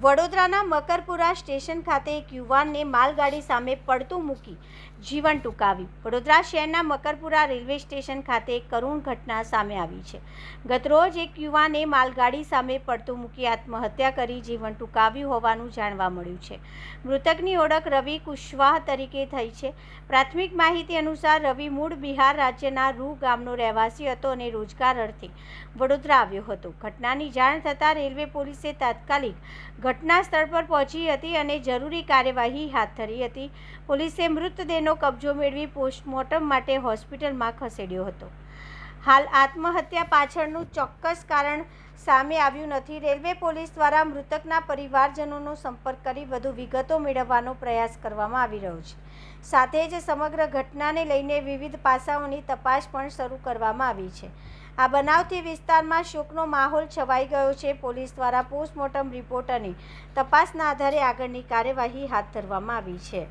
વડોદરાના મકરપુરા સ્ટેશન ખાતે એક યુવાનને માલગાડી સામે પડતું મૂકી જીવન ટૂંકાવ્યું. વડોદરા શહેરના મકરપુરા રેલવે સ્ટેશન ખાતે એક કરુણ ઘટના સામે આવી છે. ગતરોજ એક યુવાને માલગાડી સામે પડતું મૂકી આત્મહત્યા કરી જીવન ટૂંકાવ્યું હોવાનું જાણવા મળ્યું છે. મૃતકની ઓળખ રવિ કુશવાહ તરીકે થઈ છે. પ્રાથમિક માહિતી અનુસાર રવિ મૂળ બિહાર રાજ્યના રૂ ગામનો રહેવાસી હતો અને રોજગાર અર્થે વડોદરા આવ્યો હતો. ઘટનાની જાણ થતાં રેલવે પોલીસે તાત્કાલિક ઘટના સ્થળ પર પહોંચી હતી અને જરૂરી કાર્યવાહી હાથ ધરી હતી. પોલીસે મૃતદેહનો કબજો મેળવી પોસ્ટમોર્ટમ માટે હોસ્પિટલમાં ખસેડ્યો હતો. હાલ આત્મહત્યા પાછળનું ચોક્કસ કારણ સામે આવ્યું નથી. રેલવે પોલીસ દ્વારા મૃતકના પરિવારજનોનો સંપર્ક કરી વધુ વિગતો મેળવવાનો પ્રયાસ કરવામાં આવી રહ્યો છે. સાથે જ સમગ્ર ઘટનાને લઈને વિવિધ પાસાઓની તપાસ પણ શરૂ કરવામાં આવી છે. આ બનાવથી વિસ્તારમાં શોકનો માહોલ છવાઈ ગયો છે. પોલીસ દ્વારા પોસ્ટમોર્ટમ રિપોર્ટ અને તપાસના આધારે આગળની કાર્યવાહી હાથ ધરવામાં આવી છે.